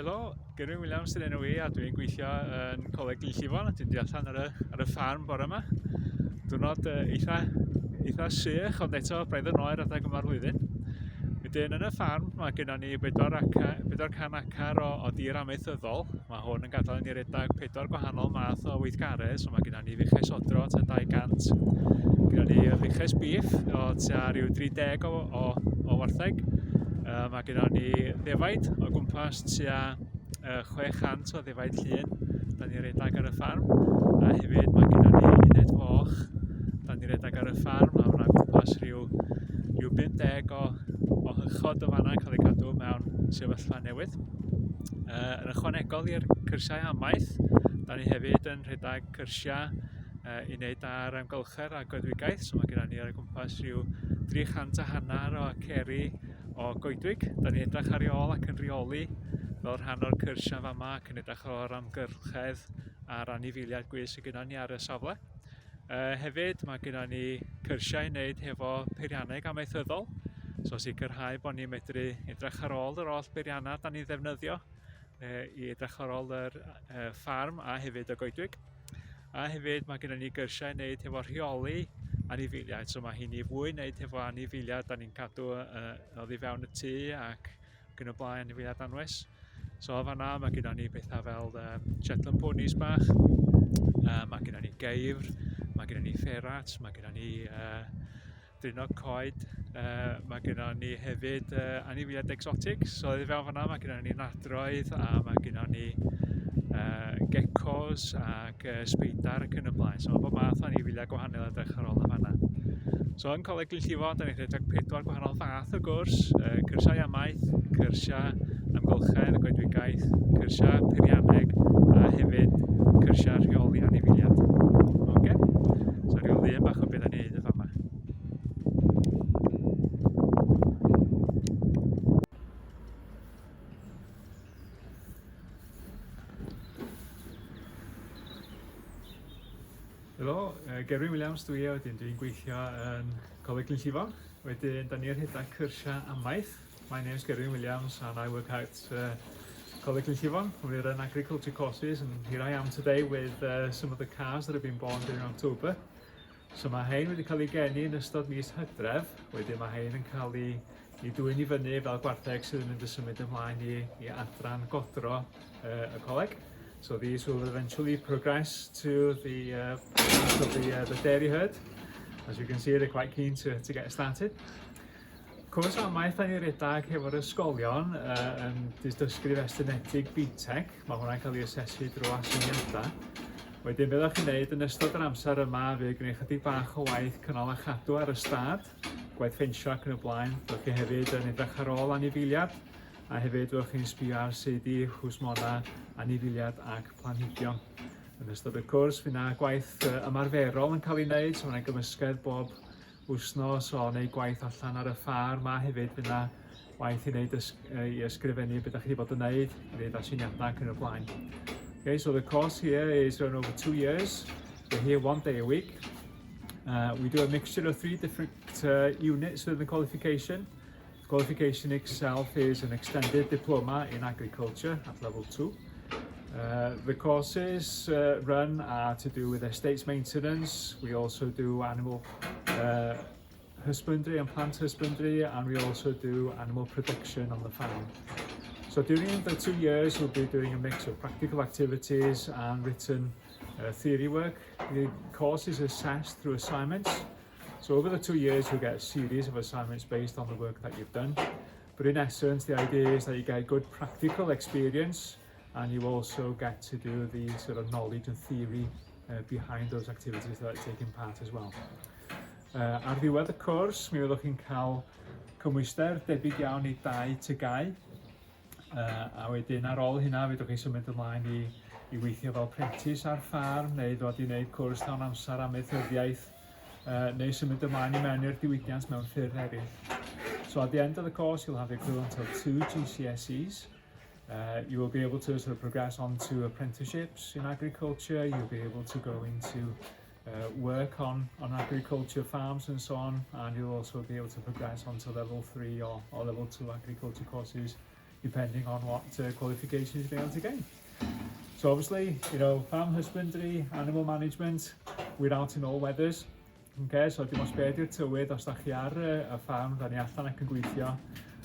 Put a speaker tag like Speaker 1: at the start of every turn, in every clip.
Speaker 1: Helo, Glynllifon sy'n enw I a dwi'n gweithio yn Coleg Glynllifon a dwi'n di allan ar y ffarm bore yma. Diwrnod eitha sych, ond eto braidd yn oer adeg yma'r flwyddyn. Wedyn yn y ffarm mae gennym ni 400 acar o dir amaethyddol. Mae hwn yn gadael ni redag 4 gwahanol math o weithgaredd, so mae gennym ni ddiches odro tua 200. Gennym ni ddiches biff o tua rhyw 30 o wartheg. Mae gennym ni ddefaid o gwmpas tua 600 o ddefaid llun da ni redag ar y ffarm, a hefyd mae gennym ni uned foch da ni redag ar y ffarm, a hwnna'n gwmpas rhyw 50 o hychod o fanna cael ei cadw mewn sefyllfa newydd. Yn ychwanegol i'r cyrsiau amaeth, da ni hefyd yn rhedeg cyrsiau i wneud ar amgylchedd a goedwigaeth, so mae gennym ni ar y gwmpas rhyw 350 o ceri o goedwig. Da ni'n edrych ar ei ôl ac yn reoli fel rhan o'r cyrsiau fama ac yn edrych o'r amgylchedd a'r anifeiliaid gwys sydd gennym ni ar y safle. Hefyd mae gennym ni cyrsiau i wneud hefo peirianneg amaethyddol, so sicrhau bod ni'n medru edrych ar ôl yr holl beiriannau da ni'n ddefnyddio i edrych ar ôl yr ffarm a hefyd y goedwig. A hefyd mae gennym ni gyrsiau i wneud hefo rheoli anifeiliaid, so mae hi'n ei fwy wneud hefo anifeiliaid da ni'n cadw oddi fewn y tŷ ac yn y blaen anifeiliaid anwes. So fanna mae gennym ni bethau fel Shetland ponies bach, mae gennym ni geifr, mae gennym ni ferrat, mae gennym ni drinog coed, mae gennym ni hefyd anifeiliaid exotic, so oddi fewn fanna mae gennym ni nadroedd a mae gennym ni geckos ac speidar ac yn y blaen. So mae bob math o anifeiliaid gwahanol edrych ar ôl y fanna. So yn Coleg Glynllifon, da ni'n rhedeg 4 gwahanol fath o gwrs, cyrsiau amaeth, cyrsiau amgylchedd, y goedwigaeth, cyrsiau peirianneg a hefyd cyrsiau rheoli anifeiliaid. Okay? So rhyw ddyn bach o beth da ni'n neud y fama. Helo, Glynllifon dwi a wedyn dwi'n gweithio yn Coleg Glynllifon. Wedyn, da ni'n rhedeg cyrsiau amaeth. My name is Glynllifon and I work at Coleg Glynllifon. We run agriculture courses and here I am today with some of the calves that have been born during October. So mae hein wedi cael ei geni yn ystod mis Hydref. Wedyn mae hein yn cael ei dwyn i fyny fel gwartheg sydd yn mynd i symud ymlaen i adran godro y coleg. So these will eventually progress to the dairy herd. As you can see, they're quite keen to get started. Cwrs amaeth da ni'n redag hefo'r ysgolion yn dysgrif estynedig BTEC. Mae hwnna'n cael ei asesu drwy asyniadau. Wedyn byddwch chi'n gwneud yn ystod yr amser yma fe gwneud chydig bach o waith cynnal a chadw ar y stad, gwaith ffensio ac yn y blaen. Byddwch chi hefyd yn edrych ar ôl anifeiliaid, a hefyd byddwch chi'n sbio ar sut i hwsmona anifeiliaid ac planhigion. Yn ystod y cwrs, fydd yna gwaith ymarferol yn cael ei wneud, so mae'n gymysgedd bob wsnos o wneud gwaith allan ar y ffarm, a hefyd fydd yna waith i ysgrifennu beth ydych chi bod yn wneud, i wneud asyniadau ac yn y blaen. Okay, so the course here is run over 2 years. We're here 1 day a week. We do a mixture of 3 different units within the qualification. The qualification itself is an extended diploma in agriculture at level 2. The courses run are to do with estates maintenance. We also do animal husbandry and plant husbandry, and we also do animal production on the farm. So during the 2 years, we'll be doing a mix of practical activities and written theory work. The course is assessed through assignments. So over the 2 years, you'll get a series of assignments based on the work that you've done. But in essence, the idea is that you get good practical experience, and you also get to do the sort of knowledge and theory behind those activities that are taking part as well. Ar ddiwedd y cwrs, mi fyddwch chi'n cael cymwyster debyg iawn i 2 tygau. A wedyn ar ôl hynna fyddwch chi'n symud ymlaen i weithio fel prentys ar ffarm, neu ddod i wneud cwrs llawn amser amaethyddiaeth, neu symud ymlaen i mewn i'r diwydiant mewn ffyrdd eraill. So at the end of the course, you'll have the equivalent of 2 GCSEs. You will be able to sort of progress on to apprenticeships in agriculture. You'll be able to go into work on agriculture farms and so on, and you'll also be able to progress on to level 3 or level 2 agriculture courses depending on what qualifications you've been able to gain. So obviously, farm husbandry, animal management, we're out in all weathers. Okay, so dim os beth yw'r tywydd os da chi ar y ffarm, da ni allan ac yn gweithio,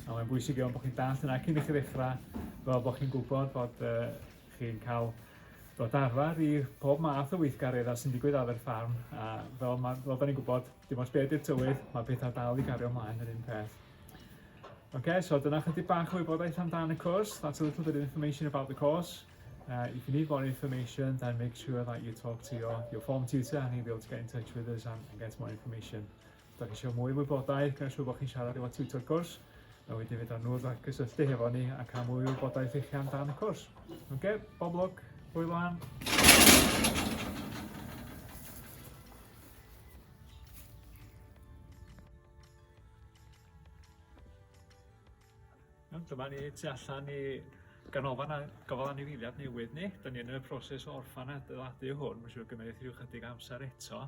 Speaker 1: a mae'n bwysig iawn bod chi'n dalt yna cyn i chi ddechrau, fel bod chi'n gwybod bod chi'n cael dod arfer i pob math o weithgareddau sy'n digwydd ar y ffarm, a fel da ni'n gwybod, dim os beth yw'r tywydd, mae pethau dal i gario ymlaen yr un peth. Okay, so dyna chydig bach o wybodaeth amdano y course. That's a little bit of information about the course. If you need more information, then make sure that you talk to your form tutor and he'll be able to get in touch with us and get more information. Da chi eisiau mwy o wybodaeth, gan siŵr bod chi'n siarad efo tutor cwrs, a wedyn fydd anodd a gysylltu hefo ni a cael mwy o wybodaeth i chi amdano y cwrs. Okay, bob lwc, hwyl lan. Dyma ni tu allan i gofal anifeiliaid newydd ni. Da ni yn y proses o orffan adeiladu hwn. Mae'n siŵr gymryd rhyw chydig amser eto.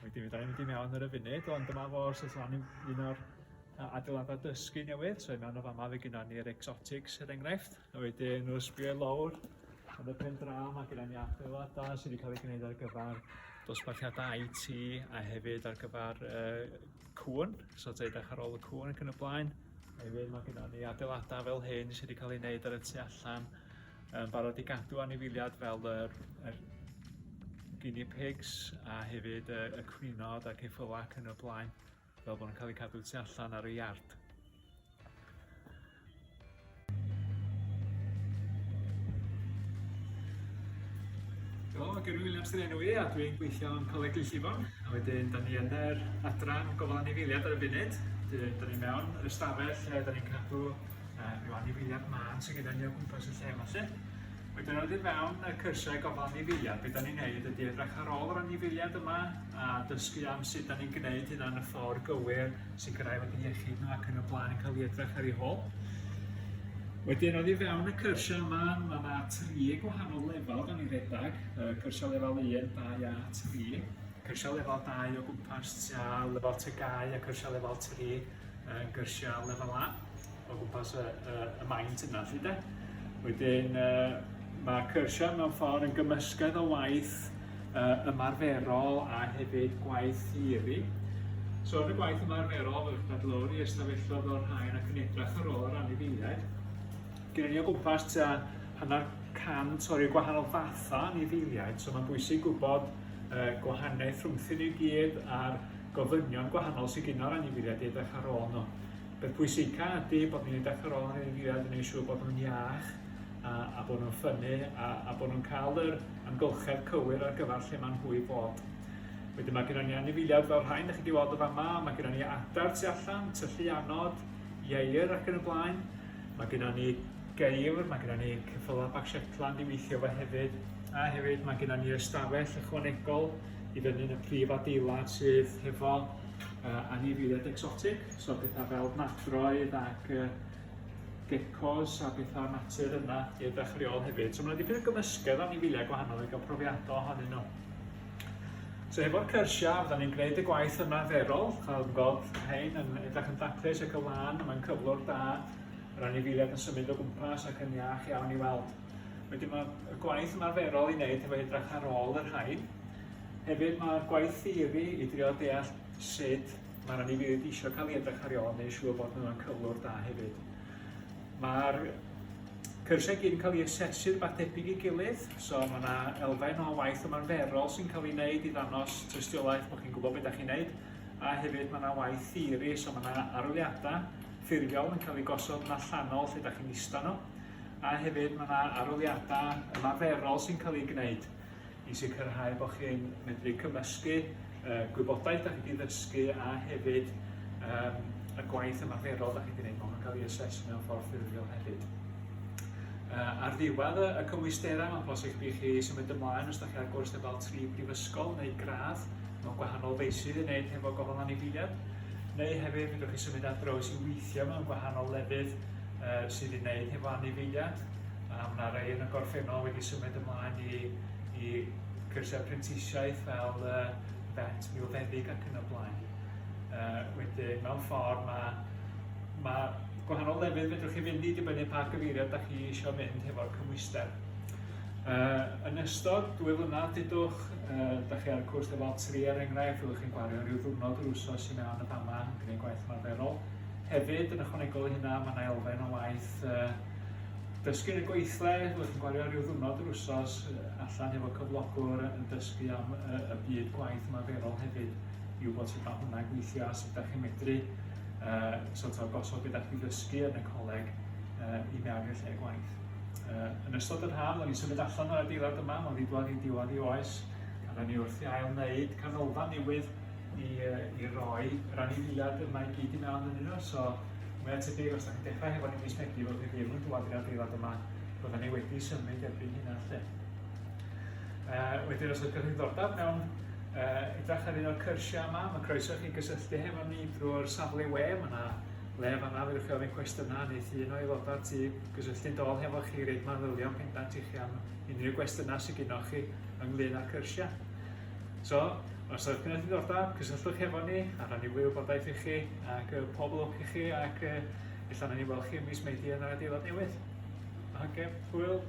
Speaker 1: Wedyn da ni'n mynd i mewn ar y funud, ond dyma fo'r un o'r adeiladau dysgu newydd. So mewn o fama fe gyda ni'r exotics er enghraifft. A wedyn wrth sbio lawr yn y pen draw mae gyda ni adeiladau sydd wedi cael ei gwneud ar gyfer dosbarthiadau IT a hefyd ar gyfer cŵn. So edrych ar ôl y cŵn ac yn y blaen. Hefyd mae gyda ni adeiladau fel hyn sydd wedi cael ei wneud ar y tu allan, barod i gadw anifeiliaid fel yr guinea pigs a hefyd y cwningod a ceffylau ac yn y blaen, fel bod nhw'n cael eu cadw tu allan ar y iard. Mae Glynllifon sy'n enw i a dwi'n gweithio yn Coleg Glynllifon. A wedyn, da ni yn yr adran gofal anifeiliaid ar y funud. Da ni mewn yr ystafell lle da ni'n cadw rhyw anifeiliaid man sy'n gyda ni o gwmpas y lle yma lle. Wedyn oedd mewn y cyrsiau gofal anifeiliaid, beth da ni'n neud ydy edrych ar ôl yr anifeiliaid yma a dysgu am sut da ni'n gwneud hynna yn y ffordd gywir sy'n gyrraedd wedi iechyd nhw ac yn y blaen yn cael ei edrych ar ei hôl. Wedyn oedd fewn y cyrsiau yma, mae yna 3 gwahanol lefel gan i redag, cyrsiau lefel 1, 2 a 3. Cyrsiau lefel 2 o gwmpas tua lefel tygau a cyrsiau lefel 3 yn cyrsiau lefel A o gwmpas y maint yna. Wedyn mae cyrsiau mewn ffordd yn gymysgedd o waith ymarferol a hefyd gwaith theori. So yn y gwaith ymarferol, fyddwch chi'n lawr i ystafelloedd o'r rhain ac yn edrych ar ôl yr anifeiliaid. Gyda ni o gwmpas tua hanner 100 o'r gwahanol fatha anifeiliaid, so mae'n bwysig gwybod gwahaniaeth rhwngthyn i gyd a'r gofynion gwahanol sydd gyda'r anifeiliaid i edrych ar ôl nhw. Beth pwysica ydy bod ni'n edrych ar ôl yr anifeiliaid yn ei siŵr bod nhw'n iach a bod nhw'n ffynnu a bod nhw'n cael yr amgylchedd cywir ar gyfer lle mae'n hwy bod. Wedyn mae gyda ni anifeiliaid fel rhain, ydych chi wedi weld o fama, mae gyda ni adar tu allan, tyllu anod, ieir ac yn y blaen. Mae gyda ni geir, mae gyda ni ceffylau bach Shetland i weithio fe hefyd. A hefyd mae gyda ni ystafell ychwanegol i fyny yn y prif adeilad sydd hefo anifeiliaid exotic. So pethau fel nadroedd ac geckos a pethau'r natur yna i edrych ar ôl hefyd. So mae yna dipyn o gymysgedd anifeiliaid gwahanol i gael profiadau ohonyn nhw. So efo'r cyrsiau, fydda ni'n gwneud y gwaith ymarferol. Chael yn gweld hein yn edrych yn daclus ac y lan, mae'n cyflwr da. Yr anifeiliaid yn symud o gwmpas ac yn iach iawn i weld. Wedyn mae y gwaith ymarferol i wneud efo edrych ar ôl yr rhain. Hefyd mae'r gwaith theori i drio deall sut mae'r anifeiliaid eisiau cael ei edrych ar ôl neu siŵr bod nhw'n cyflwr da hefyd. Mae'r cyrsiau gyd yn cael ei asesu rhywbeth debyg i gilydd, so mae yna elfen o waith ymarferol sy'n cael ei wneud i ddangos tystiolaeth bod chi'n gwybod beth ydych chi'n wneud, a hefyd mae yna waith theori, so mae yna arholiadau ffurfiol yn cael ei gosod yn allanol lle ydych chi'n eistedd nhw, a hefyd mae yna arholiadau ymarferol sy'n cael ei gwneud i sicrhau bod chi'n medru cymysgu gwybodaeth ydych chi wedi ddysgu a hefyd y gwaith ymarferol ydych chi wedi gwneud, mae'n cael ei asesu mewn ffordd ffurfiol hefyd. Ar ddiwedd y cymwysterau, mae'n bosib i chi symud ymlaen os ydych chi ar gwrs fel 3 brifysgol neu gradd mewn gwahanol feysydd i wneud hefo gofal anifeiliaid, neu hefyd fydwch chi symud ar draws i weithio mewn gwahanol lefydd sydd i wneud hefo anifeiliaid. Mae yna rei yn y gorffennol wedi symud ymlaen i cyrsiau prentisiaeth fel vet, milfeddyg ac yn y blaen. Wedyn, mewn ffordd Mae gwahanol lefydd fedrwch chi fynd i dibynnu pa gyfeiriad da chi eisiau mynd hefo'r cymwyster. Yn ystod 2 flynedd dydwch, da chi ar y cwrs lefel 3 er enghraifft, fyddwch chi'n gwario rhyw ddiwrnod yr wsos i mewn y fama yn gwneud gwaith ymarferol. Hefyd, yn ychwanegol i hynna, mae yna elfen o waith dysgu'n y gweithle, fyddwch chi'n gwario rhyw ddiwrnod yr wsos allan efo cyflogwr yn dysgu am y byd gwaith ymarferol hefyd, i wybod sut mae hwnna'n gweithio a sut da chi'n medru gosod beth da chi'n dysgu yn y coleg i mewn i'r lle gwaith. Yn ystod yr haf, o'n i'n symud allan o'r adeilad yma, mae'n ddidwad i diwedd i oes, a da ni wrth i ail wneud canolfan newydd i roi yr anifiliad yma i gyd i mewn yn yno, so mae'n tebyg os da chi'n dechrau hefo ni mis Medi fod chi ddim yn dwad i'r adeilad yma, bydda ni wedi symud erbyn hynna lle. Wedyn os ydych chi'n ddordab mewn edrych ar un o'r cyrsiau yma, mae croeso chi gysylltu hefo ni drwy'r safle we, mae yna le fan'na fyddwch chi ofyn cwestiynau neu un o aelodau ti gysylltu'n dol hefo chi reid manylion pendant i chi am unrhyw gwestiynau sydd gennych chi ynglyn â'r cyrsiau. So, os ydych chi'n ddiddordeb, cysylltwch hefo ni, a rhan ni wybodaeth i chi ac pob lwc i chi ac illa na ni weld chi mis Medi yn yr adeilad newydd. Oce, hwyl.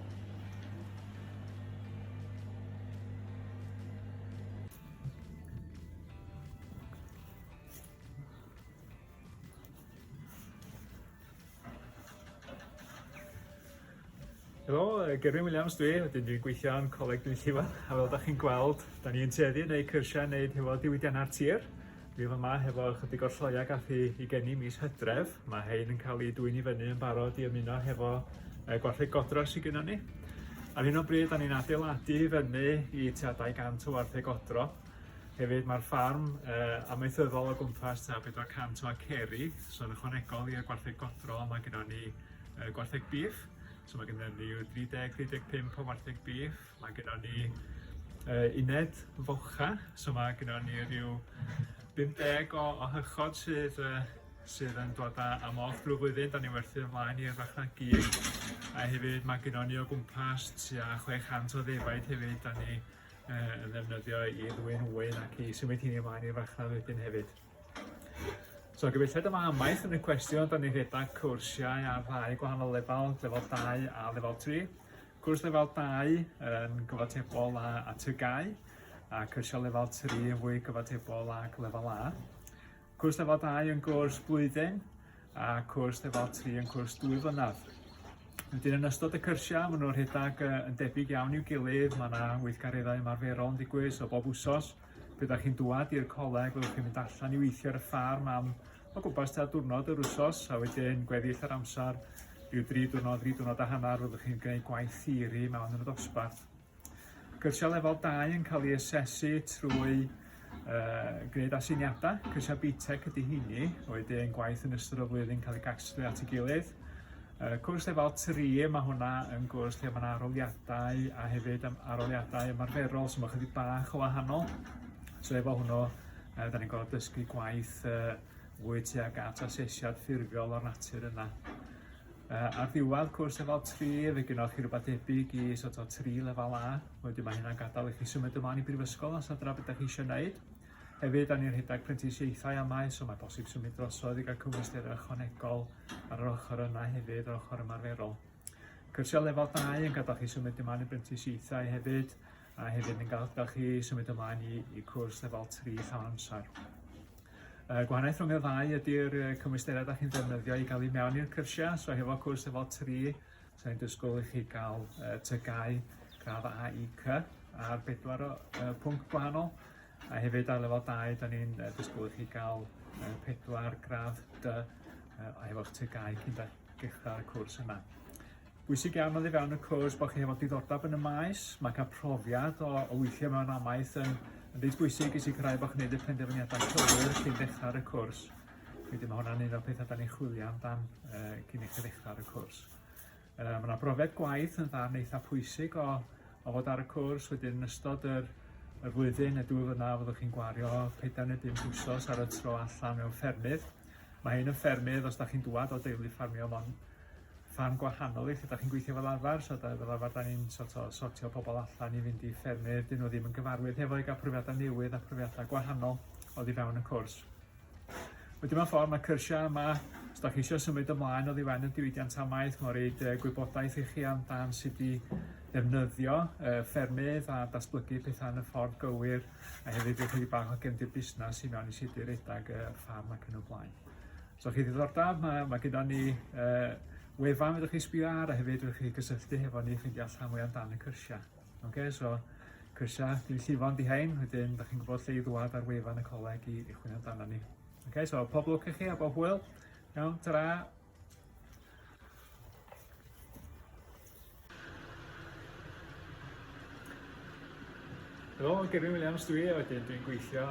Speaker 1: Helo, Gerwyn Williams wedyn dwi'n gweithio yn Coleg Glynllifon, a fel ydych chi'n gweld, da ni'n tueddu neu cyrsiau wneud hefo diwydiannau'r tir. Dwi yma hefo chydig o'r lloiau gath i geni mis Hydref. Mae hein yn cael ei dwyn i fyny yn barod i ymuno hefo gwartheg godro sydd gennym ni. Ar hyn o bryd, da ni'n adeiladu fyny i tua 200 o wartheg godro. Hefyd mae'r ffarm amaethyddol o gwmpas tua 400 o aceri, so yn ychwanegol i'r gwartheg godro, mae gennym ni gwartheg biff. So mae gennym ni 30-35 o wartheg biff, mae gennym ni uned focha, so mae gennym ni rhyw 50 o hychod sydd yn dod am off drwy flwyddyn, da ni werthu ymlaen i'r fachnadu. A hefyd mae gennym ni o gwmpas tua 600 o ddefaid hefyd, da ni yn ddefnyddio i ddwyn wyn ac i symud hynny ymlaen i'r fachnad wedyn hefyd. So gyfeilliad yma amaeth yn y cwestiwn, da ni'n rhedeg cwrsiau ar 2 gwahanol lefel, lefel 2 a lefel 3. Cwrs lefel 2 yn gyfatebol a tygau, a cwrsiau lefel 3 yn fwy gyfatebol ag lefel A. Cwrs lefel 2 yn gwrs blwyddyn, a cwrs lefel 3 yn cwrs 2 flynedd. Wedyn yn ystod y cyrsiau, maen nhw'n rhedeg yn debyg iawn i'w gilydd, mae yna weithgareddau ymarferol yn digwydd, so bob wsos. Bydd chi'n dŵad i'r coleg, fyddwch chi'n mynd allan i weithio ar y ffarm am o gwmpas tua diwrnod yr wsos, a wedyn gweddill yr amser ryw 3 diwrnod a hanner, fyddwch chi'n gwneud gwaith theori mewn yn y dosbarth. Cyrsiau lefel 2 yn cael ei asesu trwy gwneud asiniadau. Cyrsiau BTEC ydy hynny, wedyn gwaith yn ystod o flwyddyn cael ei gasglu at ei gilydd. Cwrs lefel 3, mae hwnna yn gwrs lle mae yna aroliadau a hefyd aroliadau ymarferol, so mae chydig bach o wahanol. So efo hwnnw, da ni'n gorfod dysgu gwaith fwy tuag at asesiad ffurfiol o'r natur yna. Ar ddiwedd cwrs lefel 3, fe gynnwch chi rhywbeth debyg i 3 lefel A. Wedyn mae hynna'n gadael i chi symud ymlaen i brifysgol os ydra beth chi eisiau gwneud. Hefyd, da ni'n rhedeg prentisiaethau amau, so mae bosib symud drosodd i gael cymwysterau ychwanegol ar yr ochr yna hefyd, yr ochr ymarferol. Cyrsiau lefel 2 yn gadael chi symud ymlaen i prentisiaethau hefyd, a hefyd yn gadael chi symud ymlaen i cwrs lefel 3 llawn amser. Gwahaniaeth rhwng y ddau ydy'r cymwysterau da chi'n defnyddio i gael i mewn i'r cyrsiau, so hefo cwrs lefel 3, sa'n disgwyl i chi gael tygau gradd A i C ar 4 pwnc gwahanol. A hefyd ar lefel 2, da ni'n disgwyl i chi gael 4 gradd D a hefo'ch tygau cyn dechrau'r cwrs yna. Bwysig iawn oedd i fewn y cwrs bod chi hefo diddordeb yn y maes. Mae cael profiad o weithio mewn amaeth yn reit bwysig i sicrhau bod chi'n gwneud y penderfyniadau cywir cyn dechrau'r cwrs. Wedyn mae hwnna'n un o'r pethau da ni'n chwilio amdan cyn i chi dechrau'r cwrs. Mae yna brofiad gwaith yn ddarn eitha pwysig o fod ar y cwrs, wedyn yn ystod yr flwyddyn neu 2 flynedd fyddwch chi'n gwario 4 neu 5 wsos ar y tro allan mewn ffermydd. Mae hyn yn ffermydd os da chi'n dŵad o deulu ffarmio mewn ffarm gwahanol i lle da chi'n gweithio fel arfer, so fel arfer da ni'n sortio pobl allan i fynd i ffermydd, dyn nhw ddim yn gyfarwydd hefo i gael profiadau newydd a profiadau gwahanol oddi fewn y cwrs. Wedyn mewn ffordd mae cyrsiau yma Os da chi eisiau symud ymlaen o ddiwen y diwydiant amaeth, mae'n rhaid gwybodaeth i chi amdan sut i ddefnyddio ffermydd a datblygu pethau yn y ffordd gywir, a hefyd yw'ch chi bach o gefndir busnes i mewn i sut i redag y ffarm ac yn y blaen. So chi ddiddordeb, mae gyda ni wefan fydwch chi sbio ar, a hefyd yw'ch chi gysylltu hefo ni ffeindio allan mwy amdan y cyrsiau. So cyrsiau Glynllifon di hein, wedyn da chi'n gwybod lle i ddwad ar wefan y coleg i chwilio amdano ni. So pob lwc i chi a bob hwyl. Iawn, tara! Helo, Gerwyn Williams dwi, wedyn dwi'n gweithio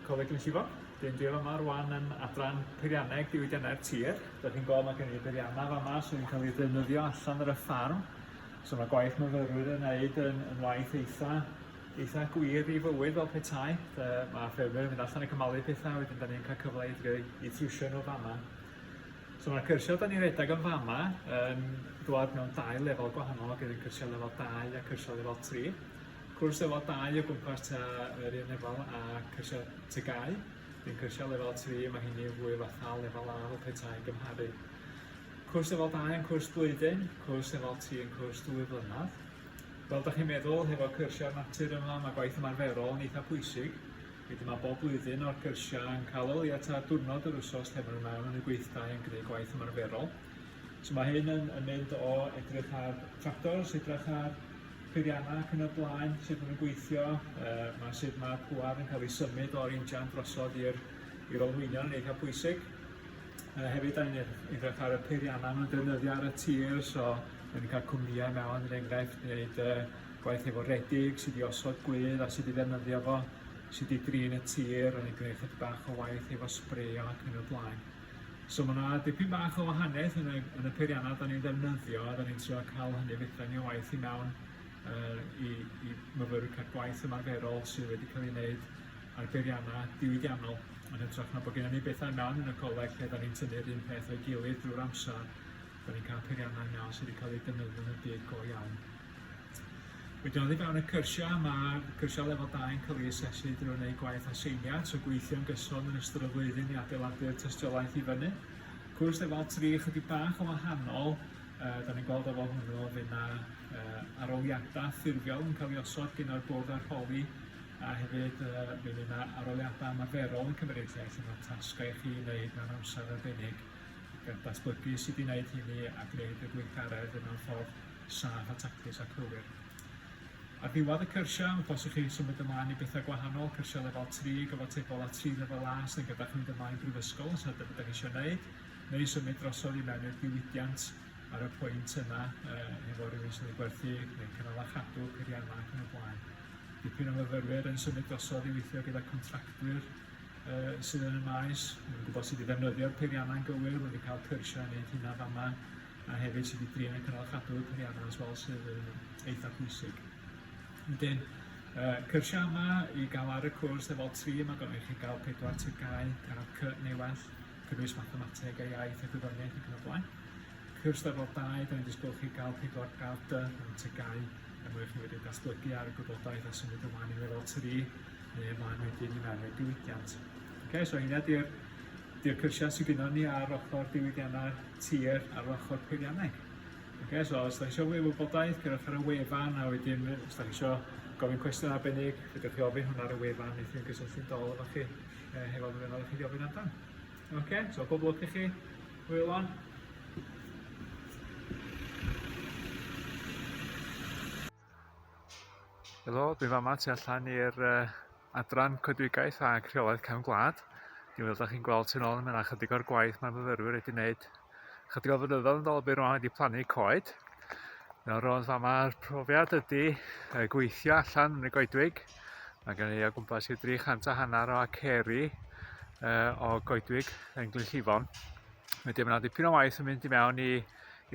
Speaker 1: Coleg Glynllifon. Dwi yma rwan yn adran peirianneg diwydiannau'r tir. Da chi'n gweld mae gen i beiriannau fama sy'n cael ei ddefnyddio allan ar y ffarm. So mae gwaith myfyrwyr yn neud yn waith eitha gwir i fywyd fel petai. Mae ffermwyr yn mynd allan i cymalu pethau, wedyn da ni'n cael cyfle i trwsio nhw fama. So mae'r cyrsiau da ni'n redag yn fama yn dod mewn 2 lefel gwahanol, gyda'r cyrsiau lefel 2 a cyrsiau lefel 3. Cwrs lefel 2 o gwmpas yr un lefel a cyrsiau tygau. Dwi'n cyrsiau lefel 3, mae hynny fwy fatha lefel A o petai gymharu. Cwrs lefel 2 yn cwrs blwyddyn, cwrs lefel 3 yn cwrs 2 blynedd. Fel da chi'n meddwl, hefo cyrsiau'r natur yma, mae gwaith ymarferol yn eitha pwysig. Wedyn mae bob blwyddyn o'r cyrsiau yn cael o leia ta diwrnod yr wsos lle maen nhw mewn yn y gweithdai yn gwneud gwaith ymarferol. So mae hyn yn mynd o edrych ar tractors, edrych ar peiriannau ac yn y blaen, sut maen nhw'n gweithio, sut mae pŵar yn cael ei symud o'r injan drosodd i'r olwynion yn eitha pwysig. Hefyd, da ni'n edrych ar y peiriannau nhw'n defnyddio ar y tir, so da ni'n cael cwmnïau mewn yn enghraifft wneud gwaith efo redig, sydd i osod gwydd a sydd i ddefnyddio fo, sydd i drin y tir, a ni'n gwneud chydig bach o waith efo sbreio ac yn y blaen. So mae yna dipyn bach o wahaniaeth yn y peiriannau da ni'n defnyddio, a da ni'n trio cael hynny fedra ni o waith i mewn i myfyrwyr cael gwaith ymarferol sydd wedi cael ei wneud ar beiriannau diwydiannol. Yn hytrach na bod gennym ni bethau mewn yn y coleg lle da ni'n tynnu'r un peth o'i gilydd drwy'r amser, da ni'n cael peiriannau mewn sydd wedi cael ei defnyddio yn y byd go iawn. Wedyn oddi fewn y cyrsiau, mae cyrsiau lefel 2 yn cael ei asesu drwy'r wneud gwaith aseiniad, so gweithio'n gyson yn ystod y flwyddyn i adeiladu'r tystiolaeth i fyny. Cwrs lefel 3 chydig bach o wahanol, da ni'n gweld efo hwnnw fydd na aroliadau ffurfiol yn cael ei osod gan o'r bwrdd arholi, a hefyd fydd yna aroliadau ymarferol yn cymryd lle lle mae tasgau i chi wneud mewn amser arbennig, gan datblygu sydd i wneud hynny a gwneud y gweithgaredd yn ffordd saff a taclus a cywir. Ar ddiwedd y cyrsiau, mae posib chi symud ymlaen i bethau gwahanol, cyrsiau lefel 3, gyfatebol a 3 lefel A, sy'n gyda chi'n mynd ymlaen brifysgol, sy'n ydych chi'n eisiau gwneud, neu symud drosodd i mewn i'r diwydiant ar y pwynt yna, efo rhywun sy'n ei gwerthu, neu cynnal a chadw, peiriannau ac yn y blaen. Dipyn o myfyrwyr yn symud drosodd i weithio gyda contractwyr sydd yn y maes. Mae'n gwybod sydd wedi defnyddio'r peiriannau'n gywir, wedi cael cyrsiau yn neud hynna fama, a hefyd sydd wedi drin yn cynnal a chadw'r peiriannau as well sydd yn eitha pwysig. Wedyn, cyrsiau yma i gael ar y cwrs lefel 3, mae gofyn i chi gael 4 tygau, cael C newell, cynnwys mathemateg a iaith a gwyddoniaeth ac yn y blaen. Cwrs lefel 2, da ni'n disgwyl chi gael 4 gawd yn tygau, a mwyn chi wedi datblygu ar y gwybodaeth a symud ymlaen i lefel 3, neu ymlaen wedyn i mewn i'r diwydiant. So hynny di'r cyrsiau sydd gyda ni ar ochr diwydiannau'r tir ar ochr peirianneg. So os da chi eisiau fwy o wybodaeth, gyrwch ar y wefan, a wedyn os da chi eisiau gofyn cwestiwn arbennig, fydwch chi ofyn hwnna ar y wefan, neu chi'n gysylltu'n dol efo chi, hefo fe fel chi ofyn amdan. So bob lwc i chi, hwyl on. Helo, dwi'n fama tu allan i'r adran coedwigaeth a rheolaeth cefn gwlad. Dwi'n meddwl da chi'n gweld sy'n ôl yn mynd chydig o'r gwaith mae'r myfyrwyr wedi wneud. Chydig o flynyddoedd yn dod byr rwan wedi plannu coed. Nawr roedd fama'r profiad ydy gweithio allan yn y goedwig. Mae gen i o gwmpas i 350 o aceri o goedwig yn Glynllifon. Wedyn mae yna dipyn o waith yn mynd i mewn i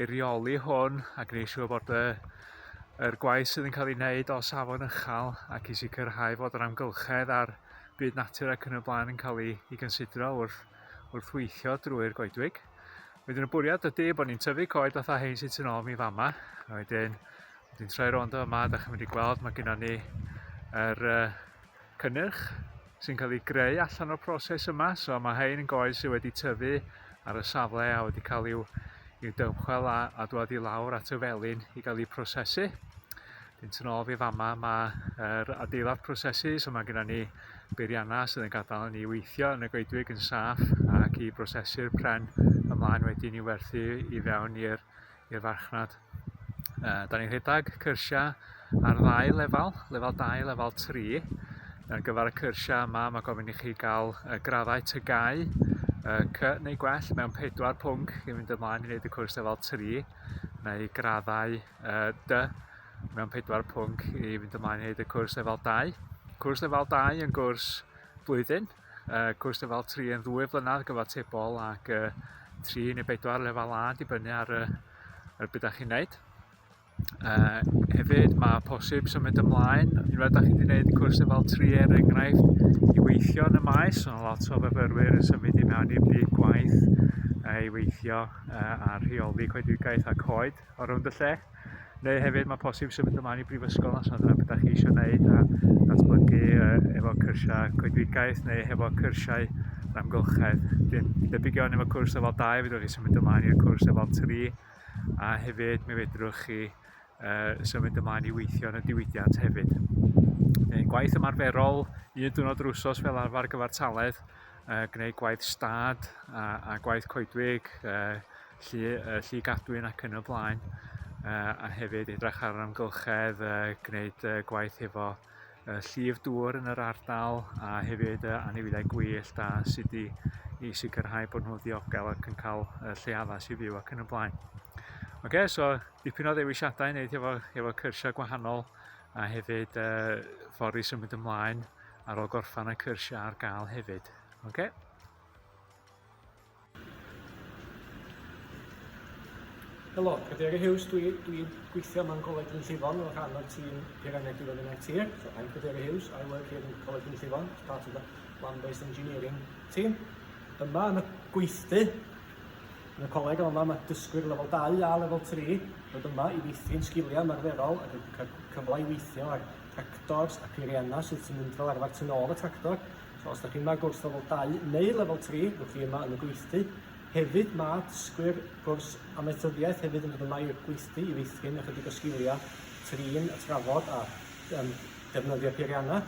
Speaker 1: reoli hwn a gwneud siŵr bod yr gwaith sydd yn cael ei wneud o safon uchal ac i sicrhau fod yr amgylchedd a'r byd natur ac yn y blaen yn cael ei gynsidro wrth weithio drwy'r goedwig. Wedyn y bwriad ydy bod ni'n tyfu coed fatha hyn sydd yn ôl mi fama. Wedyn troi rownd o yma, da chi'n mynd i gweld mae gennym ni yr cynnyrch sy'n cael ei greu allan o'r proses yma. So mae hein yn goed sydd wedi tyfu ar y safle a wedi cael i'w dymchwel a dod i lawr at y felin i gael ei prosesu. Dyn yn ôl fi fama mae'r adeilad prosesu, so mae gennym ni beiriannau sydd yn gadael ni weithio yn y goedwig yn saff ac i brosesu'r pren ymlaen wedyn i werthu i fewn i'r farchnad. Da ni'n rhedeg cyrsiau ar 2 lefel, lefel 2, lefel 3. Ar gyfer y cyrsiau yma, mae gofyn i chi gael graddau tygau C neu gwell mewn 4 pwnc i fynd ymlaen i wneud y cwrs lefel 3, neu graddau D mewn 4 pwnc i fynd ymlaen i wneud y cwrs lefel 2. Cwrs lefel 2 yn gwrs blwyddyn, cwrs lefel 3 yn 2 flynedd gyfatebol ac 3 neu 4 lefel A dibynnu ar beth ydych chi'n gwneud. Hefyd mae posib symud ymlaen, unwaith ydych chi wedi gwneud cwrs lefel 3 enghraifft i weithio yn y maes, so lot o fyfyrwyr yn symud i mewn i'r byd gwaith i weithio ar rheoli coedwigaeth a coed o rownd y lle. Neu hefyd mae posib symud ymlaen i brifysgol os yna beth ydych chi eisiau gwneud a datblygu efo cyrsiau coedwigaeth neu efo cyrsiau amgylchedd. Debyg iawn efo cwrs lefel 2, fedrwch chi symud ymlaen i'r cwrs lefel 3 a hefyd mi fedrwch chi symud ymlaen i weithio yn y diwydiad hefyd. Gwaith ymarferol, 1 diwrnod yr wsos fel arfer gyfartaledd, gwneud gwaith stad a gwaith coedwig, llygadwyn ac yn y blaen. A hefyd edrych ar amgylchedd, gwneud gwaith efo llif dŵr yn yr ardal a hefyd anifeiliaid gwyllt a sut i sicrhau bod nhw'n ddiogel ac yn cael lle addas i fyw ac yn y blaen. So dipyn o ddewisiadau i wneud efo cyrsiau gwahanol a hefyd ffordd i symud ymlaen ar ôl gorffan y cyrsiau ar gael hefyd.
Speaker 2: Helo, Cadeirydd Hughes, dwi'n gweithio mewn Coleg Glynllifon o rhan o'r tîm Peirianneg Diwedd Tir. So I'm Cadeirydd Hughes, I work here in Coleg Glynllifon as part of the land-based engineering team. Yma yn y gweithdy, yn y coleg yma mae dysgwyr lefel 2 a lefel 3 dod yma i weithio'n sgiliau ymarferol ac yn cael cyfle i weithio ar tractors a peiriannau sydd yn mynd fel arfer tu ôl y tractor. So os ydych chi'n yma gwrs lefel 2 neu lefel 3, rwy'ch chi yma yn y gweithdy. Hefyd mae dysgwyr gwrs amaethyddiaeth hefyd yn dod yma i'r gweithdy i weithio'n ychydig o sgiliau trin, a trafod a defnyddio peiriannau.